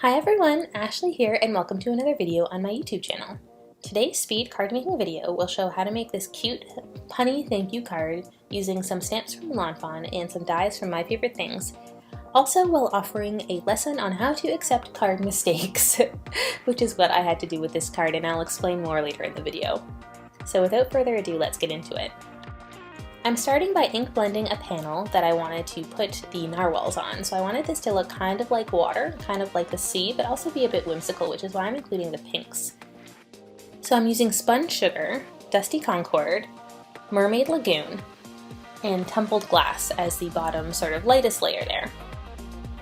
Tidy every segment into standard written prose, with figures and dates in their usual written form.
Hi everyone, Ashley here and welcome to another video on my YouTube channel. Today's speed card making video will show how to make this cute punny thank you card using some stamps from Lawn Fawn and some dies from My Favorite Things, also while offering a lesson on how to accept card mistakes, which is what I had to do with this card and I'll explain more later in the video. So without further ado, let's get into it. I'm starting by ink blending a panel that I wanted to put the narwhals on. So I wanted this to look kind of like water, kind of like the sea, but also be a bit whimsical, which is why I'm including the pinks. So I'm using Spun Sugar, Dusty Concord, Mermaid Lagoon, and Tumbled Glass as the bottom sort of lightest layer there.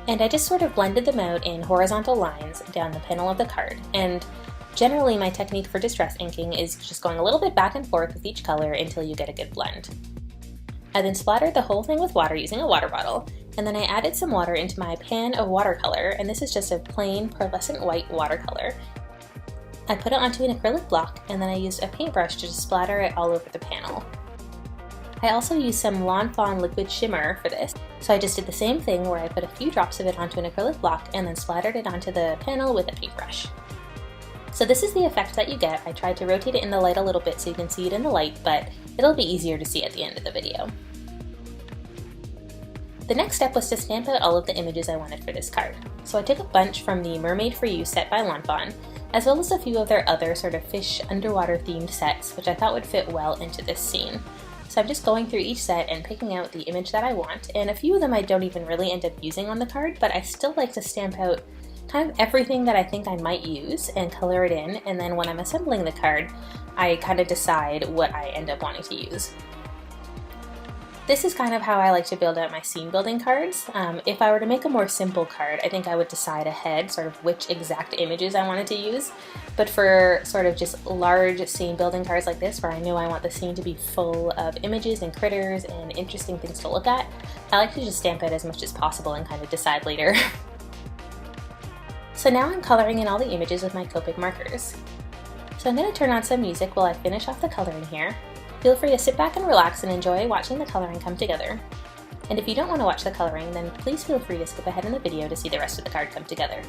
And I just sort of blended them out in horizontal lines down the panel of the card. And generally my technique for distress inking is just going a little bit back and forth with each color until you get a good blend. I then splattered the whole thing with water using a water bottle, and then I added some water into my pan of watercolor, and this is just a plain pearlescent white watercolor. I put it onto an acrylic block, and then I used a paintbrush to just splatter it all over the panel. I also used some Lawn Fawn liquid shimmer for this, so I just did the same thing where I put a few drops of it onto an acrylic block and then splattered it onto the panel with a paintbrush. So this is the effect that you get. I tried to rotate it in the light a little bit so you can see it in the light, but it'll be easier to see at the end of the video. The next step was to stamp out all of the images I wanted for this card. So I took a bunch from the Mermaid for You set by Lawn Fawn, as well as a few of their other sort of fish underwater themed sets, which I thought would fit well into this scene. So I'm just going through each set and picking out the image that I want, and a few of them I don't even really end up using on the card, but I still like to stamp out kind of everything that I think I might use and color it in, and then when I'm assembling the card, I kind of decide what I end up wanting to use. This is kind of how I like to build out my scene building cards. If I were to make a more simple card, I think I would decide ahead sort of which exact images I wanted to use, but for sort of just large scene building cards like this, where I know I want the scene to be full of images and critters and interesting things to look at, I like to just stamp out as much as possible and kind of decide later. So now I'm coloring in all the images with my Copic markers. So I'm going to turn on some music while I finish off the coloring here. Feel free to sit back and relax and enjoy watching the coloring come together. And if you don't want to watch the coloring, then please feel free to skip ahead in the video to see the rest of the card come together.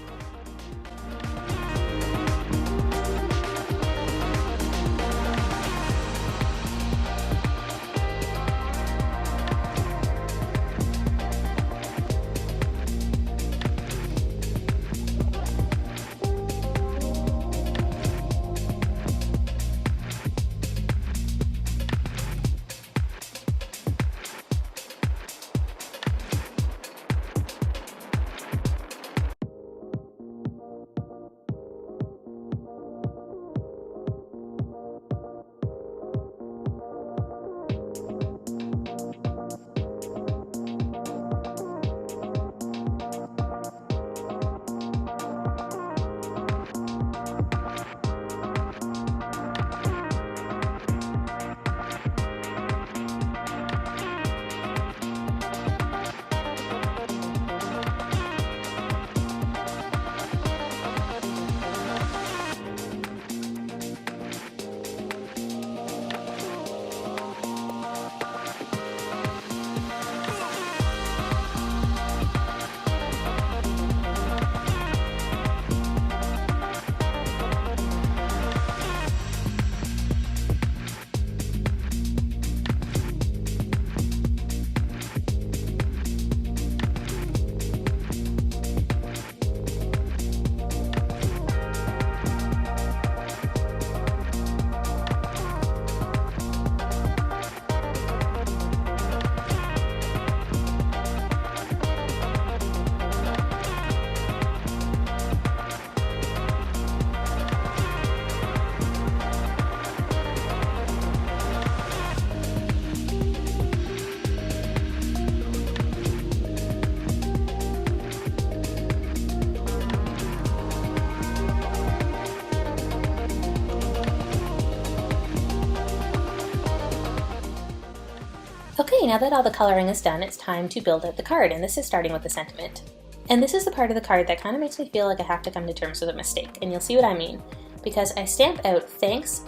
Okay, now that all the coloring is done, it's time to build out the card, and this is starting with the sentiment. And this is the part of the card that kind of makes me feel like I have to come to terms with a mistake, and you'll see what I mean. Because I stamp out thanks,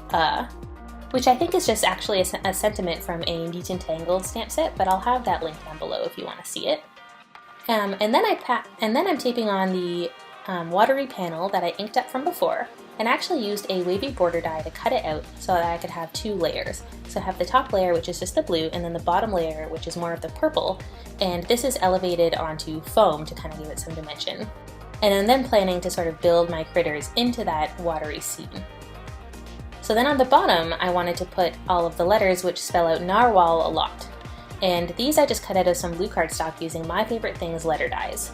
which I think is just actually a sentiment from a Neat and Tangled stamp set, but I'll have that link down below if you want to see it. And then I'm taping on the watery panel that I inked up from before, and actually used a wavy border die to cut it out so that I could have two layers. So I have the top layer, which is just the blue, and then the bottom layer, which is more of the purple, and this is elevated onto foam to kind of give it some dimension. And I'm then planning to sort of build my critters into that watery scene. So then on the bottom, I wanted to put all of the letters which spell out narwhal a lot. And these I just cut out of some blue cardstock using My Favorite Things letter dies.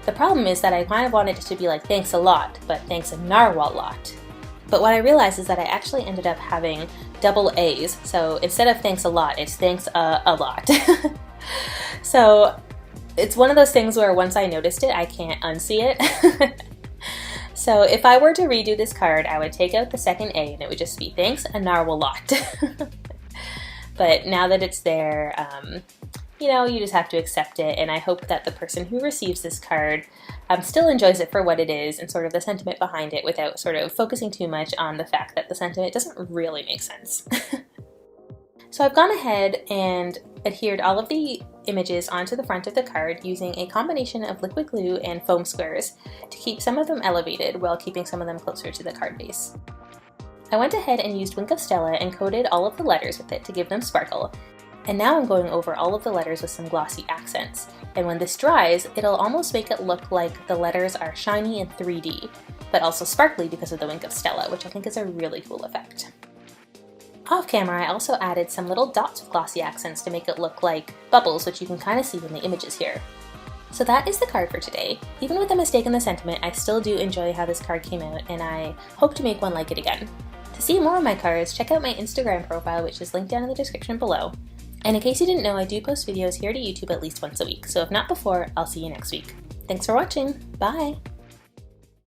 The problem is that I kind of wanted it to be like thanks a lot, but thanks a narwhal lot. But what I realized is that I actually ended up having double A's, so instead of thanks a lot, it's thanks a lot. So it's one of those things where once I noticed it, I can't unsee it. So if I were to redo this card, I would take out the second A and it would just be thanks a narwhal lot. But now that it's there, you know, you just have to accept it, and I hope that the person who receives this card still enjoys it for what it is and sort of the sentiment behind it without sort of focusing too much on the fact that the sentiment doesn't really make sense. So I've gone ahead and adhered all of the images onto the front of the card using a combination of liquid glue and foam squares to keep some of them elevated while keeping some of them closer to the card base. I went ahead and used Wink of Stella and coated all of the letters with it to give them sparkle. And now I'm going over all of the letters with some glossy accents. And when this dries, it'll almost make it look like the letters are shiny and 3D, but also sparkly because of the Wink of Stella, which I think is a really cool effect. Off camera, I also added some little dots with glossy accents to make it look like bubbles, which you can kind of see in the images here. So that is the card for today. Even with a mistake in the sentiment, I still do enjoy how this card came out, and I hope to make one like it again. To see more of my cards, check out my Instagram profile, which is linked down in the description below. And in case you didn't know, I do post videos here to YouTube at least once a week, so if not before, I'll see you next week. Thanks for watching! Bye!